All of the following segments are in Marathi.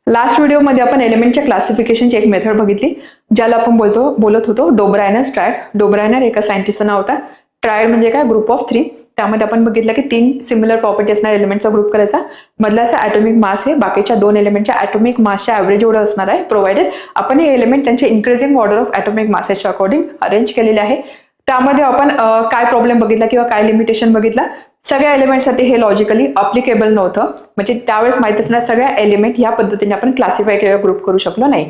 लास्ट व्हिडिओमध्ये आपण एलिमेंटच्या क्लासिफिकेशनची एक मेथड बघितली, ज्याला आपण बोलत होतो डोब्रायनर ट्रायड. डोब्रायनर एका सायंटिस्टचं नाव होता. ट्रायड म्हणजे काय, ग्रुप ऑफ 3. त्यामध्ये आपण बघितलं की 3 सिमिलर प्रॉपर्टी असणाऱ्या एलिमेंटचा ग्रुप करायचा. मधल्याचा ॲटॉमिक मास हे बाकीच्या 2 एलिमेंटच्या ॲटॉमिक मासच्या ॲव्हरेज एवढं असणार आहे, प्रोव्हाइडेड आपण हे एलिमेंट त्यांचे इन्क्रीजिंग ऑर्डर ऑफ ॲटॉमिक मासेसच्या अकॉर्डिंग अरेंज केलेले आहे. त्यामध्ये आपण काय प्रॉब्लेम बघितला किंवा काय लिमिटेशन बघितला. सगळ्या एलिमेंटसाठी हे लॉजिकली अप्लिकेबल नव्हतं, म्हणजे त्यावेळेस माहित असणाऱ्या सगळ्या एलिमेंट या पद्धतीने आपण क्लासिफाय किंवा ग्रुप करू शकलो नाही.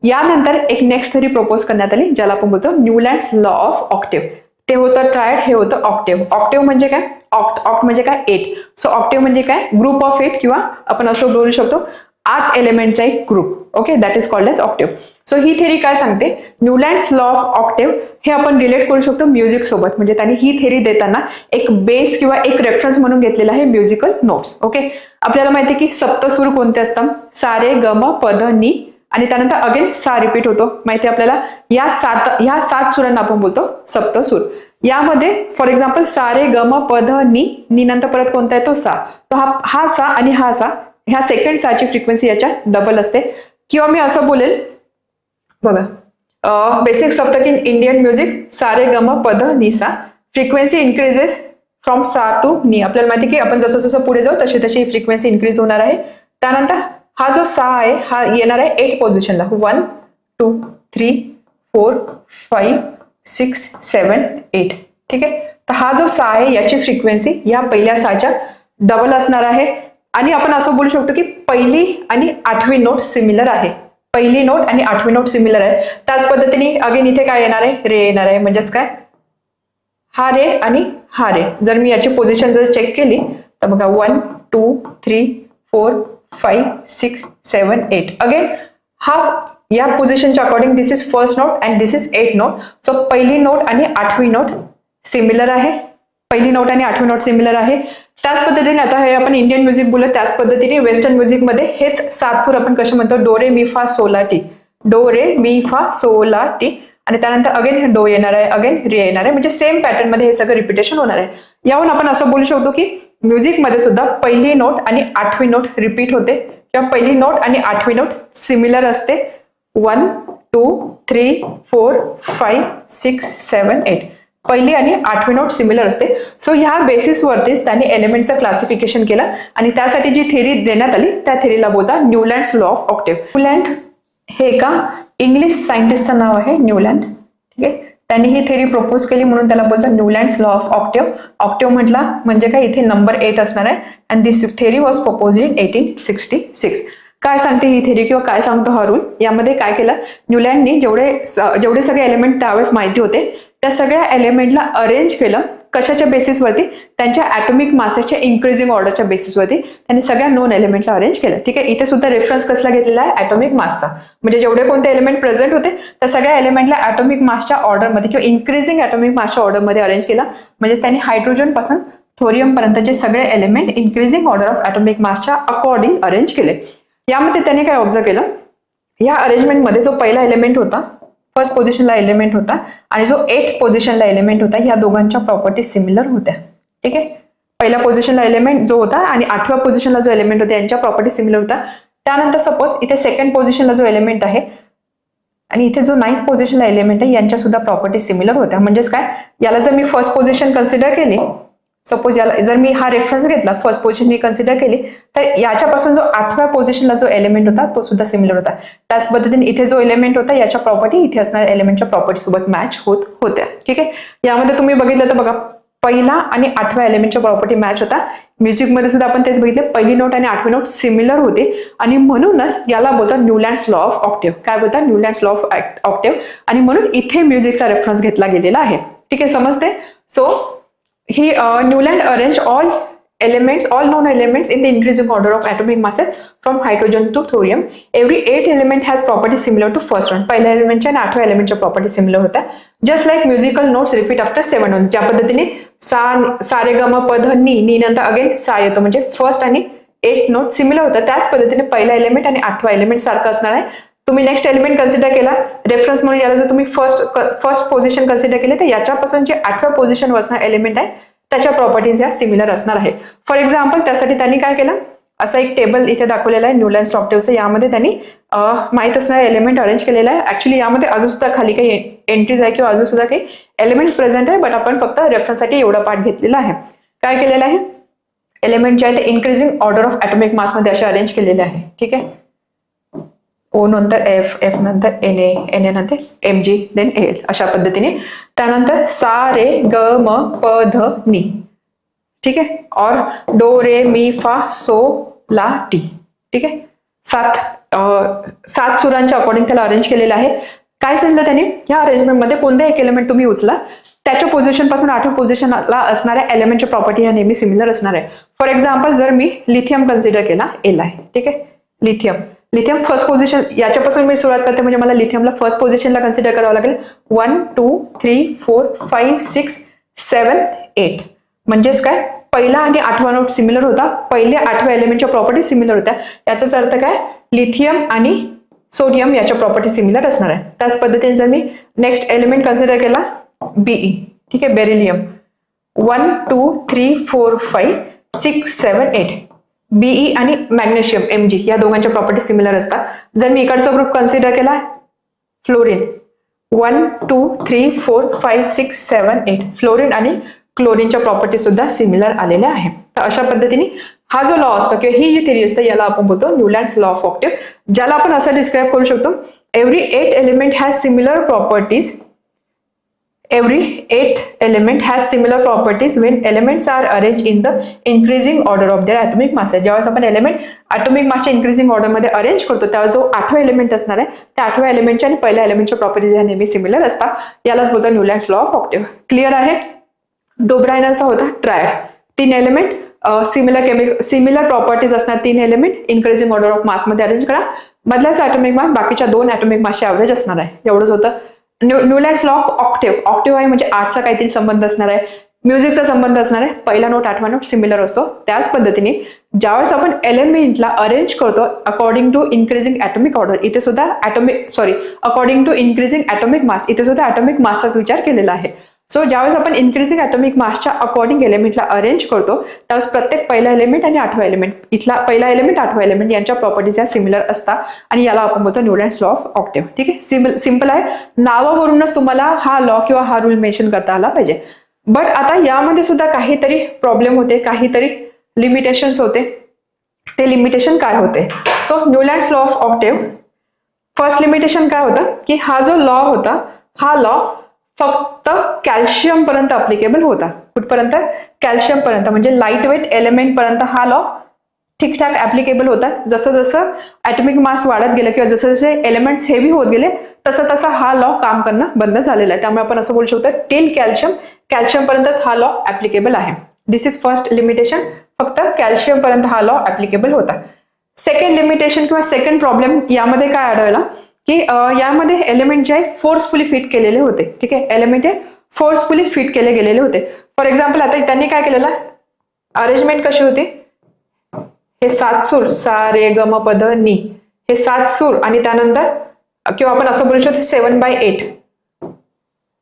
यानंतर एक नेक्स्ट थेरी प्रपोज करण्यात आली, ज्याला आपण बोलतो न्यूलँड्स लॉ ऑफ ऑक्टेव्ह. ते होतं ट्रायड, हे होतं ऑक्टेव्ह. ऑक्टेव्ह म्हणजे काय, ऑक्ट म्हणजे काय 8. सो ऑक्टेव्ह म्हणजे काय, ग्रुप ऑफ 8 किंवा आपण असं बोलू शकतो 8 एलिमेंटचा एक group. Okay, that is called as octave. So ही थेरी काय सांगते, न्यूलँड्स लॉ ऑफ ऑक्टेव्ह हे आपण रिलेट करू शकतो म्युझिक सोबत. म्हणजे त्यांनी ही थेरी देताना एक बेस किंवा एक रेफरन्स म्हणून घेतलेला आहे म्युझिकल नोट्स. ओके, आपल्याला माहिती आहे की सप्तसूर कोणते असतात, सा रे ग म प ध नि, आणि त्यानंतर अगेन सा रिपीट होतो. माहिती आहे आपल्याला, या 7 सुरांना आपण बोलतो सप्तसूर. यामध्ये फॉर एक्झाम्पल सा रे ग म प ध नि, नि नंतर परत कोणता आहे तो सा. तो हा सा आणि हा सा, ह्या सेकंड साची फ्रिक्वेन्सी याच्या डबल असते. किंवा मी असं बोलेल बघा, बेसिक सप्तक इन इंडियन म्युझिक सा रे ग म प ध नि सा, फ्रिक्वेन्सी इन्क्रीजेस फ्रॉम सा टू नि. आपल्याला माहिती की आपण जसं जसं पुढे जाऊ तशी तशी फ्रिक्वेन्सी इन्क्रीज होणार आहे. त्यानंतर हा जो सा आहे हा येणार आहे 8 पोझिशनला, 1 2 3 4 5 6 7 8. ठीक आहे, तर हा जो सा आहे याची फ्रिक्वेन्सी या पहिल्या साच्या डबल असणार आहे. आणि आपण असं बोलू शकतो की पहिली आणि 8वी नोट सिमिलर आहे. पहिली नोट आणि 8वी नोट सिमिलर आहे. त्याच पद्धतीने अगेन इथे काय येणार आहे, रे येणार आहे. म्हणजेच काय, हा रे आणि हा रे. जर मी याची पोझिशन जर चेक केली तर बघा 1 2 3 4 5 6 7 8. अगेन हा या पोझिशनच्या according this is first note and this is 8 note. So पहिली नोट आणि 8वी नोट सिमिलर आहे. पहिली नोट आणि 8वी नोट सिमिलर आहे. त्याच पद्धतीने आता हे आपण इंडियन म्युझिक बोललो, त्याच पद्धतीने वेस्टर्न म्युझिक मध्ये हेच 7 सूर आपण कसे म्हणतो, डो रे मी फा सोला टी, डो रे मी फा सोला टी, आणि त्यानंतर अगेन डो येणार आहे, अगेन रे येणार आहे. म्हणजे सेम पॅटर्न मध्ये हे सगळं रिपिटेशन होणार आहे. यावरून आपण असं बोलू शकतो की म्युझिक मध्ये सुद्धा पहिली नोट आणि 8वी नोट रिपीट होते, किंवा पहिली नोट आणि 8वी नोट सिमिलर असते. 1 2 3 4 5 6 7 8, पहिली आणि 8वी नोट सिमिलर असते. सो ह्या बेसिसवरतीच त्यांनी एलिमेंटचं क्लासिफिकेशन केलं, आणि त्यासाठी जी थेरी देण्यात आली त्या थेरीला बोलतात न्यूलँड्स लॉ ऑफ ऑक्टेव्ह. न्यूलँड हे एका इंग्लिश सायंटिस्टचं नाव आहे, न्यूलँड. ठीक आहे, त्यांनी ही थेरी प्रपोज केली म्हणून त्याला बोलतात Newlands law of octave. Octave म्हटला म्हणजे काय, इथे नंबर 8 असणार आहे. And this theory was propose in 1866. काय सांगते ही थेरी किंवा काय सांगतो हा रूल, यामध्ये काय केलं, न्यूलँडनी जेवढे सगळे एलिमेंट त्यावेळेस माहिती होते त्या सगळ्या एलिमेंटला अरेंज केलं. कशाच्या बेसिसवरती, त्यांच्या ॲटॉमिक मासेसच्या इन्क्रीजिंग ऑर्डरच्या बेसिसवरती त्यांनी सगळ्या नोन एलिमेंटला अरेंज केलं. ठीक आहे, इथे सुद्धा रेफरन्स कसला घेतलेला आहे, ॲटॉमिक मासचा. म्हणजे जेवढे कोणते एलिमेंट प्रेझेंट होते त्या सगळ्या एलिमेंटला ॲटॉमिक मासच्या ऑर्डरमध्ये किंवा इन्क्रीजिंग ॲटॉमिक मासच्या ऑर्डरमध्ये अरेंज केला. म्हणजे त्यांनी हायड्रोजन पासून थोरियम पर्यंतचे सगळे element increasing order of atomic मासच्या अकॉर्डिंग अरेंज केले. यामध्ये त्यांनी काय ऑब्झर्व केलं, या अरेंजमेंटमध्ये जो पहिला एलिमेंट होता, फर्स्ट पोझिशनला एलिमेंट होता, आणि जो 8th पोझिशनला एलिमेंट होता, या दोघांच्या प्रॉपर्टी सिमिलर होत्या. ठीक आहे, पहिल्या पोझिशनला एलिमेंट जो होता आणि 8व्या पोझिशनला जो एलिमेंट होता यांच्या प्रॉपर्टी सिमिलर होता. त्यानंतर सपोज इथे सेकंड पोझिशनला जो एलिमेंट आहे आणि इथे जो 9th पोझिशनला एलिमेंट आहे यांच्या सुद्धा प्रॉपर्टी सिमिलर होत्या. म्हणजेच काय, याला जर मी फर्स्ट पोझिशन कन्सिडर केली, सपोज याला जर मी हा रेफरन्स घेतला, फर्स्ट पोझिशन मी कन्सिडर केली, तर याच्यापासून जो 8व्या पोझिशनला जो एलिमेंट होता तो सुद्धा सिमिलर होता. त्याच पद्धतीने इथे जो एलिमेंट होता याच्या प्रॉपर्टी इथे असणाऱ्या एलिमेंटच्या प्रॉपर्टी सोबत मॅच होत होत्या. ठीक आहे, यामध्ये तुम्ही बघितलं तर बघा, पहिला आणि 8व्या एलिमेंटच्या प्रॉपर्टी मॅच होता. म्युझिकमध्ये सुद्धा आपण तेच बघितलं, पहिली नोट आणि 8वी नोट सिमिलर होते, आणि म्हणूनच याला बोलतात न्यूलँड्स लॉ ऑफ ऑक्टेव्ह. काय बोलतात, न्यूलँड्स लॉ ऑफ ऑक्टेव्ह. आणि म्हणून इथे म्युझिकचा रेफरन्स घेतला गेलेला आहे. ठीक आहे, समजते. So he Newland arranged all known elements in the increasing order of atomic masses from hydrogen to thorium. Every 8th element has properties similar to first one. पहिल्या एलिमेंटच्या आणि 8व्या एलिमेंटच्या प्रॉपर्टी सिमिलर होत्या. Just like musical notes repeat after 7 notes. ज्या पद्धतीने सा रे ग म प ध नि नंतर अगेन सा येतो, म्हणजे फर्स्ट आणि 8th नोट सिमिलर होता. त्याच पद्धतीने पहिला एलिमेंट आणि 8वा एलिमेंट सारखं असणार आहे. तुम्ही नेक्स्ट एलिमेंट कन्सिडर केला रेफरन्स म्हणून, याला जर तुम्ही फर्स्ट पोझिशन कन्सिडर केली तर याच्यापासून जे 8व्या पोझिशन असणार एलिमेंट आहे त्याच्या प्रॉपर्टीज या सिमिलर असणार आहे. फॉर एक्झाम्पल त्यासाठी त्यांनी काय केलं, असा एक टेबल इथे दाखवलेला आहे न्यूलँड ऑक्टेव्हचं. यामध्ये त्यांनी माहीत असणारे एलिमेंट अरेंज केलेला आहे. ऍक्च्युली यामध्ये अजून सुद्धा खाली काही एंट्रीज आहे किंवा अजून सुद्धा काही एलिमेंट्स प्रेझेंट आहे, बट आपण फक्त रेफरन्ससाठी एवढा पार्ट घेतलेला आहे. काय केलेलं आहे, एलिमेंट जे आहे ते increasing order of atomic mass मध्ये असे अरेंज केलेले आहे. ठीक आहे, ओ नंतर एफ, एफ नंतर एन ए नंतर एम जी, देन एल, अशा पद्धतीने. त्यानंतर सा रे ग म प ध नी. ठीक आहे, और डो रे मी फा सो ला टी. ठीक आहे, सात सुरांच्या अकॉर्डिंग त्याला अरेंज केलेलं आहे. काय सांगितलं त्याने, या अरेंजमेंटमध्ये कोणते एक एलिमेंट तुम्ही उचला त्याच्या पोझिशन पासून 8व्या पोझिशनला असणाऱ्या एलिमेंटच्या प्रॉपर्टी ह्या नेहमी सिमिलर असणार आहे. फॉर एक्झाम्पल जर मी लिथियम कन्सिडर केला, एल आहे. ठीक आहे, लिथियम फर्स्ट पोझिशन, याच्यापासून मी सुरुवात करते म्हणजे मला लिथियमला फर्स्ट पोझिशनला कन्सिडर करावं लागेल. 1 2 3 4 5 6 7 8. म्हणजेच काय, पहिला आणि 8वा नोट सिमिलर होता, पहिले 8व्या एलिमेंटच्या प्रॉपर्टी सिमिलर होत्या. याचाच अर्थ काय, लिथियम आणि सोडियम याच्या प्रॉपर्टी सिमिलर असणार आहे. त्याच पद्धतीने जर मी नेक्स्ट एलिमेंट कन्सिडर केला, बीई. ठीक आहे, बेरिलियम. 1 2 3 4 5 6 7 8. बीई आणि मॅग्नेशियम एमजी या दोघांच्या प्रॉपर्टी सिमिलर असतात. जर मी इकडचा ग्रुप कन्सिडर केला, फ्लोरीन. 1 2 3 4 5 6 7 8. फ्लोरीन आणि क्लोरीनच्या प्रॉपर्टी सुद्धा सिमिलर आलेल्या आहेत. तर अशा पद्धतीने हा जो लॉ असतो किंवा ही जी थिअरी असते याला आपण बोलतो न्यूलँड्स लॉ ऑफ ऑक्टेव्ह, ज्याला आपण असं डिस्क्राईब करू शकतो, every 8 element has similar properties. Every 8th element has similar properties when elements are arranged in the increasing order of their atomic mass. ज्यावेळेस आपण एलिमेंट atomic massच्या increasing order मध्ये अरेंज करतो त्यावेळेस जो 8वा एलिमेंट असणार आहे त्या 8व्या एलिमेंटच्या आणि पहिल्या एलिमेंटच्या प्रॉपर्टीज ह्या नेहमी सिमिलर असतात. यालाच बोलतो Newlands law of octave. Clear आहे. डोब्रायनरचा होता ट्रायड, 3 एलिमेंट सिमिलर प्रॉपर्टीज असणार, 3 element increasing order of mass मध्ये अरेंज करा, मधल्याचा ॲटॉमिक मास बाकीच्या 2 ॲटॉमिक मासचे ॲव्हरेज असणार आहे. एवढंच होतं Newlands law of octave. Octave आहे म्हणजे 8चा काहीतरी संबंध असणार आहे, म्युझिकचा संबंध असणार आहे, पहिला नोट 8वा नोट सिमिलर असतो. त्याच पद्धतीने ज्यावेळेस आपण एलिमेंटला अरेंज करतो according to increasing atomic order, इथे सुद्धा according to increasing atomic mass, इथे सुद्धा ॲटॉमिक मासचाच विचार केलेला आहे. सो ज्यावेळेस आपण इन्क्रीजिंग ॲटॉमिक मासच्या अकॉर्डिंग एलिमेंटला अरेंज करतो त्यावेळेस प्रत्येक पहिला एलिमेंट आणि 8वा एलिमेंट, इथला पहिला एलिमेंट 8वा एलिमेंट यांच्या प्रॉपर्टीज या सिमिलर असतात आणि याला आपण बोलतो न्यूलँड्स लॉ ऑफ ऑक्टेव्ह. ठीक आहे, सिंपल आहे. नावावरूनच तुम्हाला हा लॉ किंवा हा रूल मेन्शन करता आला पाहिजे. बट आता यामध्ये सुद्धा काहीतरी प्रॉब्लेम होते, काहीतरी लिमिटेशन्स होते. ते लिमिटेशन काय होते? So Newlands law of octave, first limitation काय होतं की हा जो लॉ होता हा लॉ फक्त कॅल्शियम पर्यंत अप्लिकेबल होता. कुठपर्यंत? कॅल्शियम पर्यंत, म्हणजे लाईट वेट एलिमेंट पर्यंत हा लॉ ठीकठाक ऍप्लिकेबल होता. जसं जसं ॲटॉमिक मास वाढत गेलं किंवा जसं जसे एलिमेंट्स हेवी होत गेले तसं तसं हा लॉ काम करणं बंद झालेला आहे. त्यामुळे आपण असं बोलू शकतो टिल कॅल्शियम पर्यंतच हा लॉ ऍप्लिकेबल आहे. दिस इज फर्स्ट लिमिटेशन, फक्त कॅल्शियम पर्यंत हा लॉ ऍप्लिकेबल होता. सेकंड लिमिटेशन किंवा सेकंड प्रॉब्लेम यामध्ये काय आढळला की यामध्ये एलिमेंट जे आहे फोर्सफुली फिट केलेले होते. ठीक आहे, एलिमेंट हे फोर्सफुली फिट केले गेलेले होते. फॉर एक्झाम्पल आता त्यांनी काय केलेलं, अरेंजमेंट कशी होती, हे 7 सूर सा रे ग म प ध नी, हे 7 सूर आणि त्यानंतर किंवा आपण असं बोलू शकतो 7/8.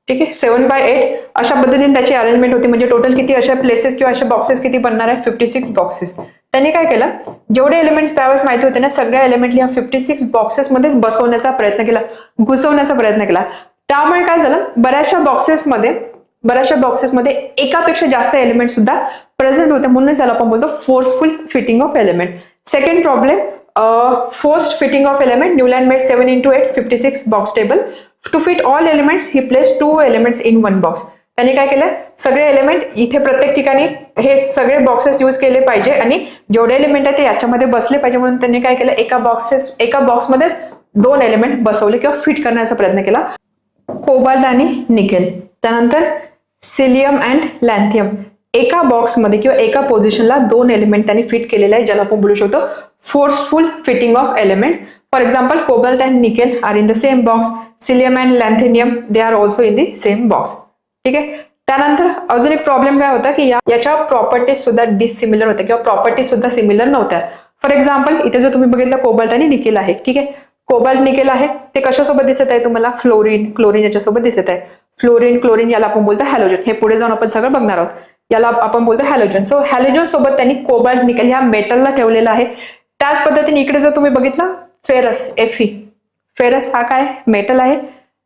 ठीक आहे, 7/8 अशा पद्धतीने त्याची अरेंजमेंट होती. म्हणजे टोटल किती अशा प्लेसेस किंवा अशा बॉक्सेस किती बनणार आहे, 56 बॉक्सेस. त्यांनी काय केलं, जेवढे एलिमेंट्स त्यावेळेस माहिती होते ना सगळ्या एलिमेंटली ह्या 56 बॉक्सेस मध्येच बसवण्याचा प्रयत्न केला, घुसवण्याचा प्रयत्न केला. त्यामुळे काय झालं, बऱ्याचशा बॉक्सेसमध्ये एकापेक्षा जास्त एलिमेंट सुद्धा प्रेझेंट होते. म्हणूनच याला आपण बोलतो forceful fitting of element. Second problem, forced fitting of element. Newland made 7x8 56 box table. To fit all elements he place 2 elements in 1 box. त्यांनी काय केलं, सगळे एलिमेंट इथे प्रत्येक ठिकाणी हे सगळे बॉक्सेस यूज केले पाहिजे आणि जेवढे एलिमेंट आहे ते याच्यामध्ये बसले पाहिजे. म्हणून त्यांनी काय केलं, एका बॉक्समध्येच 2 एलिमेंट बसवले किंवा फिट करण्याचा प्रयत्न केला. कोबाल्ट आणि निकेल, त्यानंतर सिलियम अँड लॅन्थियम. एका बॉक्समध्ये किंवा एका पोझिशनला 2 एलिमेंट त्यांनी फिट केलेले आहे, ज्याला आपण बोलू शकतो forceful fitting of element. For example cobalt and nickel are in the same box, cerium and lanthanum they are also in the same box. ठीक आहे, त्यानंतर अजून एक प्रॉब्लेम काय होता की याच्या प्रॉपर्टीज सुद्धा डिसिमिलर होत्या किंवा प्रॉपर्टीज सुद्धा सिमिलर नव्हत्या. फॉर एक्झाम्पल इथे जर तुम्ही बघितलं कोबाल्ट आणि निकेल आहे. ठीक आहे, कोबाल्ट निकेल आहे ते कशासोबत दिसत आहे तुम्हाला, फ्लोरीन क्लोरीन याच्यासोबत दिसत आहे. फ्लोरीन क्लोरीन याला आपण बोलतो हॅलोजन. हे पुढे जाऊन आपण सगळं बघणार आहोत. याला आपण बोलतो हॅलोजन. सो हॅलोजन सोबत त्यांनी कोबाल्ट निकेल ह्या मेटलला ठेवलेला आहे. त्याच पद्धतीने इकडे जर तुम्ही बघितलं फेरस, Fe, फेरस हा काय मेटल आहे.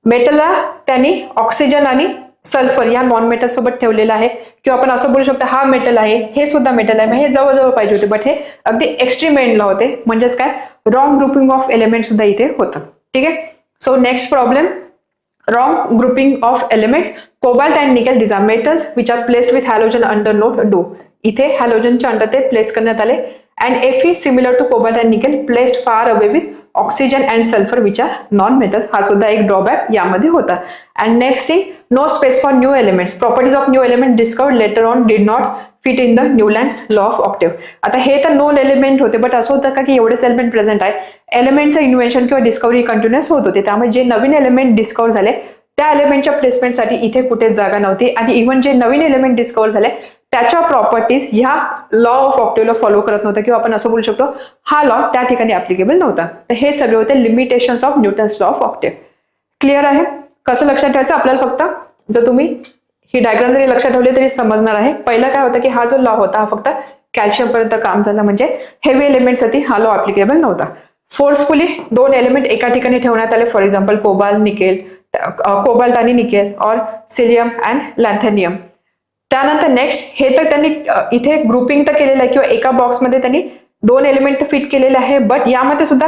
मेटलला त्यांनी ऑक्सिजन आणि सल्फर या नॉन मेटल सोबत ठेवलेला आहे. किंवा आपण असं बोलू शकतो हा मेटल आहे, हे सुद्धा मेटल आहे. हे जवळजवळ पाहिजे होते, बट हे अगदी एक्स्ट्रीम एंडला होते. म्हणजेच काय रॉंग ग्रुपिंग ऑफ एलिमेंट सुद्धा इथे होतं. ठीक आहे. So next problem, wrong grouping of elements. Cobalt and nickel, these are metals which are placed with halogen under node do. इथे हॅलोजनच्या अंडर ते प्लेस करण्यात आले. And Fe similar to cobalt and nickel placed far away with oxygen and sulfur which are non metals. हा सुद्धा एक ड्रॉबॅक यामध्ये होता. And next thing, no space for new elements. Properties of new element discovered later on did not fit in the Newland's law of octave. आता हे तर नोन एलिमेंट होते, बट असं होतं का की एवढेच एलिमेंट प्रेझेंट आहे, एलिमेंटचं इन्व्हेन्शन किंवा डिस्कवरी कंटिन्युअस होत होते. त्यामुळे जे नवीन एलिमेंट डिस्कवर झाले त्या एलिमेंटच्या प्लेसमेंटसाठी इथे कुठेच जागा नव्हती. आणि इव्हन जे नवीन एलिमेंट डिस्कवर झाले त्याच्या प्रॉपर्टीज ह्या लॉ ऑफ ऑक्टेव्हला फॉलो करत नव्हतं, किंवा आपण असं बोलू शकतो हा लॉ त्या ठिकाणी ऍप्लिकेबल नव्हता. तर हे सगळे होते limitations of Newton's law of octave. Clear आहे. कसं लक्षात ठेवायचं आपल्याला, फक्त जर तुम्ही ही डायग्राम जरी लक्षात ठेवली तरी समजणार आहे. पहिला काय होतं की हा जो लॉ होता हा फक्त कॅल्शियम पर्यंत काम झालं, म्हणजे हेवी एलिमेंटसाठी हा लॉ ऍप्लिकेबल नव्हता. फोर्सफुली दोन एलिमेंट एका ठिकाणी ठेवण्यात आले, फॉर एक्झाम्पल कोबाल्ट आणि निकेल और सिलियम अँड लॅन्थेनियम. त्यानंतर नेक्स्ट हे तर त्यांनी इथे ग्रुपिंग तर केलेलं आहे, किंवा एका बॉक्समध्ये त्यांनी दोन एलिमेंट फिट केलेले आहे, बट यामध्ये सुद्धा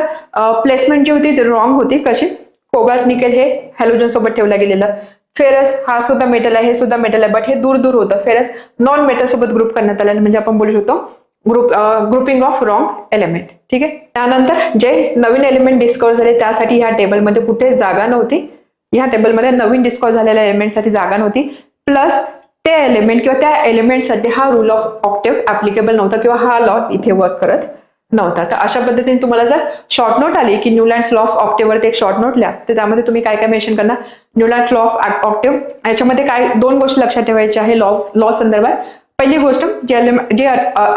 प्लेसमेंट जी होती ती रॉंग होती. कशी, कोबाल्ट निकेल हे हॅलोजन सोबत ठेवलं गेलेलं, फेरस हा सुद्धा मेटल आहे, हे सुद्धा मेटल आहे, बट हे दूर दूर होतं. फेरस नॉन मेटल सोबत ग्रुप करण्यात आलं, म्हणजे आपण बोलू शकतो ग्रुपिंग ऑफ रॉंग एलिमेंट. ठीक आहे. त्यानंतर जे नवीन एलिमेंट डिस्कवर झाले त्यासाठी ह्या टेबलमध्ये कुठे जागा नव्हती. ह्या टेबलमध्ये नवीन डिस्कवर झालेल्या एलिमेंटसाठी जागा नव्हती. प्लस ते एलिमेंट किंवा त्या एलिमेंटसाठी हा रूल ऑफ ऑक्टेव्ह ऍप्लिकेबल नव्हता, किंवा हा लॉ इथे वर्क करत नव्हता. तर अशा पद्धतीने तुम्हाला जर शॉर्ट नोट आली की न्यूलँड्स लॉ ऑफ ऑक्टेव्हवरती एक शॉर्ट नोट लिहा, तर त्यामध्ये तुम्ही काय काय मेन्शन करणार, न्यूलँड्स लॉ ऑफ ऑक्टेव्ह. याच्यामध्ये काय दोन गोष्टी लक्षात ठेवायच्या आहे लॉ संदर्भात. पहिली गोष्ट, जे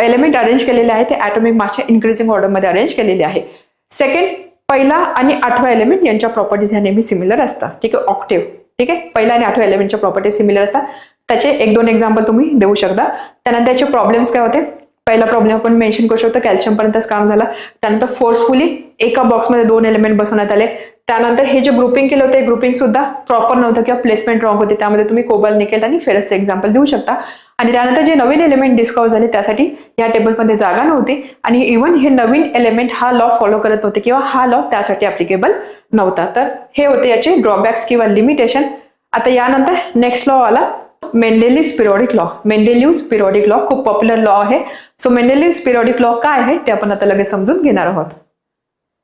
एलिमेंट अरेंज केलेले आहे ते ऍटॉमिक मासच्या इन्क्रीजिंग ऑर्डरमध्ये अरेंज केलेले आहे. सेकंड, पहिला आणि आठवा एलिमेंट यांच्या प्रॉपर्टीज ह्या नेहमी सिमिलर असतात. ठीक आहे, ऑक्टेव्ह. ठीक आहे, पहिला आणि आठव्या एलिमेंटच्या प्रॉपर्टीज सिमिलर असतात. त्याचे एक दोन एक्झाम्पल तुम्ही देऊ शकता. त्यानंतर त्याचे प्रॉब्लेम्स काय होते, पहिला प्रॉब्लेम आपण मेन्शन करू शकतो, कॅल्शियम पर्यंतच काम झालं. त्यानंतर फोर्सफुली एका बॉक्समध्ये दोन एलिमेंट बसवण्यात आले. त्यानंतर हे जे ग्रुपिंग केलं होतं ग्रुपिंग सुद्धा प्रॉपर नव्हतं, किंवा प्लेसमेंट रॉंग होते. त्यामध्ये तुम्ही कोबाल्ट, निकेल आणि फेरसचे एक्झाम्पल देऊ शकता. आणि त्यानंतर जे नवीन एलिमेंट डिस्कवर झाले त्यासाठी या टेबलमध्ये जागा नव्हती, आणि इव्हन हे नवीन एलिमेंट हा लॉ फॉलो करत नव्हते, किंवा हा लॉ त्यासाठी ऍप्लिकेबल नव्हता. तर हे होते याचे ड्रॉबॅक्स किंवा लिमिटेशन. आता यानंतर नेक्स्ट लॉ आला मेंडेलिव्हज पिरियॉडिक लॉ. मेंडेलिव्हज पिरियॉडिक लॉ खूप पॉप्युलर लॉ आहे. सो मेंडेलिव्हज पिरियॉडिक लॉ काय आहे ते आपण आता लगेच समजून घेणार आहोत.